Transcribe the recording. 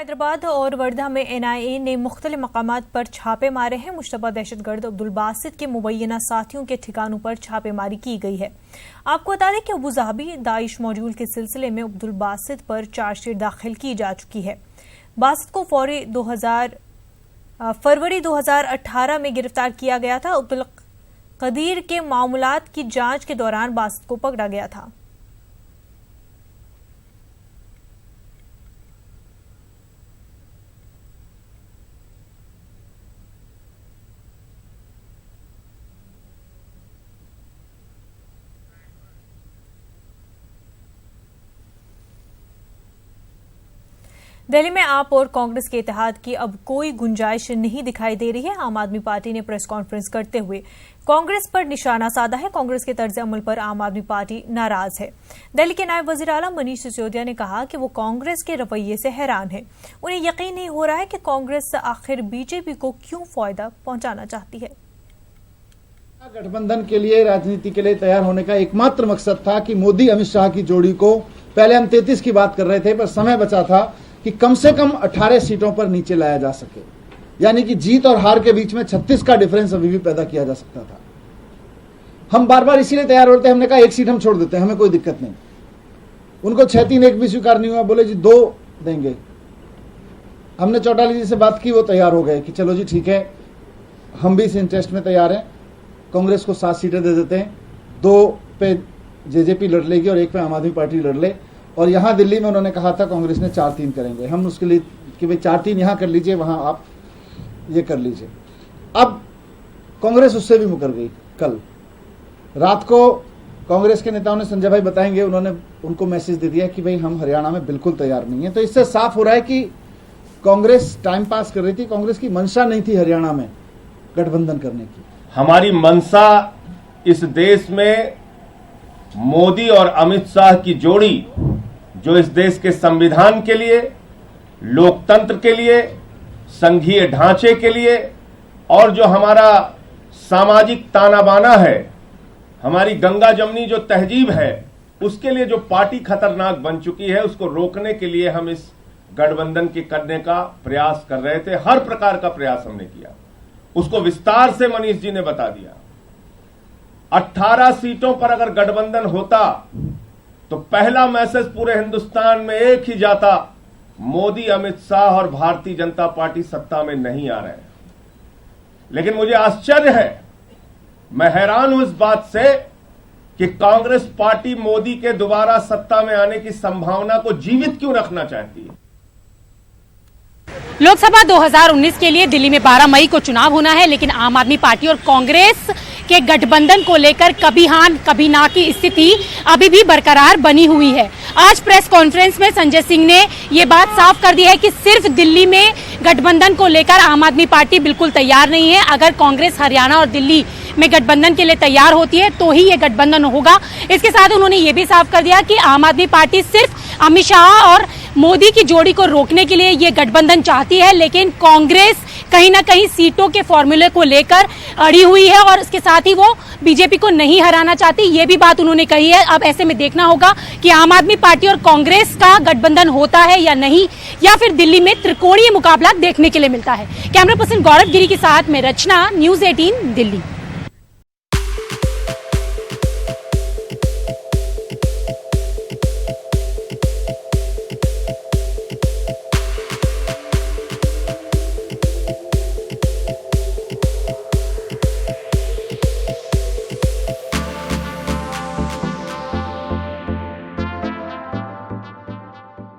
हैदराबाद और वर्धा में एनआईए ने मुख्तलिफ मकामात पर छापे मारे हैं। मुश्तबा दहशतगर्द अब्दुल बासित के मुबैना साथियों के ठिकानों पर छापेमारी की गई है। आपको बता दें कि अबू ज़ाबी दाइश मॉड्यूल के सिलसिले में अब्दुल बासित पर चार्जशीट दाखिल की जा चुकी है। बासित को फरवरी 2018 में गिरफ्तार किया गया था। अब्दुल कदीर के मामलात की जांच के दौरान बासित को पकड़ा गया था। दिल्ली में आप और कांग्रेस के इत्तेहाद की अब कोई गुंजाइश नहीं दिखाई दे रही है। आम आदमी पार्टी ने प्रेस कॉन्फ्रेंस करते हुए कांग्रेस पर निशाना साधा है। कांग्रेस के तर्ज अमल पर आम आदमी पार्टी नाराज है। दिल्ली के नायब वजीर आला मनीष सिसोदिया ने कहा कि वो कांग्रेस के रवैये से हैरान है। उन्हें यकीन नहीं हो रहा है कि कांग्रेस आखिर बीजेपी को क्यों फायदा पहुंचाना चाहती है। गठबंधन के लिए, राजनीति के लिए तैयार होने का एकमात्र मकसद था कि मोदी अमित शाह की जोड़ी को, पहले हम 33 की बात कर रहे थे, पर समय बचा था कि कम से कम 18 सीटों पर नीचे लाया जा सके, यानी कि जीत और हार के बीच में 36 का डिफरेंस अभी भी पैदा किया जा सकता था। हम बार बार इसीलिए तैयार होते हैं, हमने कहा एक सीट हम छोड़ देते हैं, हमें कोई दिक्कत नहीं। उनको 6-3-1 भी स्वीकार नहीं हुआ, बोले जी 2 देंगे। हमने चौटाला जी से बात की, वो तैयार हो गए कि चलो जी ठीक है, हम भी इस इंटरेस्ट में तैयार हैं, कांग्रेस को 7 सीटें दे देते हैं, 2 पे जेजेपी लड़ लेगी और 1 पे आम आदमी पार्टी लड़ ले। और यहाँ दिल्ली में उन्होंने कहा था कांग्रेस ने 4-3 करेंगे, हम उसके लिए कि भाई 4-3 यहाँ कर लीजिए, वहां आप ये कर लीजिए। अब कांग्रेस उससे भी मुकर गई। कल रात को कांग्रेस के नेताओं ने, संजय भाई बताएंगे, उन्होंने उनको मैसेज दे दिया कि भाई हम हरियाणा में बिल्कुल तैयार नहीं है। तो इससे साफ हो रहा है कि कांग्रेस टाइम पास कर रही थी, कांग्रेस की मंशा नहीं थी हरियाणा में गठबंधन करने की। हमारी मंशा इस देश में मोदी और अमित शाह की जोड़ी, जो इस देश के संविधान के लिए, लोकतंत्र के लिए, संघीय ढांचे के लिए और जो हमारा सामाजिक ताना बाना है, हमारी गंगा जमनी जो तहजीब है, उसके लिए जो पार्टी खतरनाक बन चुकी है, उसको रोकने के लिए हम इस गठबंधन के करने का प्रयास कर रहे थे। हर प्रकार का प्रयास हमने किया, उसको विस्तार से मनीष जी ने बता दिया। 18 सीटों पर अगर गठबंधन होता तो पहला मैसेज पूरे हिंदुस्तान में एक ही जाता, मोदी, अमित शाह और भारतीय जनता पार्टी सत्ता में नहीं आ रहे। लेकिन मुझे आश्चर्य है, मैं हैरान हूं इस बात से कि कांग्रेस पार्टी मोदी के दोबारा सत्ता में आने की संभावना को जीवित क्यों रखना चाहती है। लोकसभा 2019 के लिए दिल्ली में 12 मई को चुनाव होना है, लेकिन आम आदमी पार्टी और कांग्रेस के गठबंधन को लेकर कभी हां कभी ना की स्थिति अभी भी बरकरार बनी हुई है। आज प्रेस कॉन्फ्रेंस में संजय सिंह ने ये बात साफ कर दी है कि सिर्फ दिल्ली में गठबंधन को लेकर आम आदमी पार्टी बिल्कुल तैयार नहीं है। अगर कांग्रेस हरियाणा और दिल्ली में गठबंधन के लिए तैयार होती है तो ही ये गठबंधन होगा। इसके साथ उन्होंने ये भी साफ कर दिया कि आम आदमी पार्टी सिर्फ अमित शाह और मोदी की जोड़ी को रोकने के लिए ये गठबंधन चाहती है, लेकिन कांग्रेस कहीं ना कहीं सीटों के फॉर्मूले को लेकर अड़ी हुई है और इसके साथ ही वो बीजेपी को नहीं हराना चाहती। ये भी बात उन्होंने कही है। अब ऐसे में देखना होगा कि आम आदमी पार्टी और कांग्रेस का गठबंधन होता है या नहीं, या फिर दिल्ली में त्रिकोणीय मुकाबला देखने के लिए मिलता है। कैमरा पर्सन गौरव गिरी के साथ में रचना, न्यूज़ 18 दिल्ली।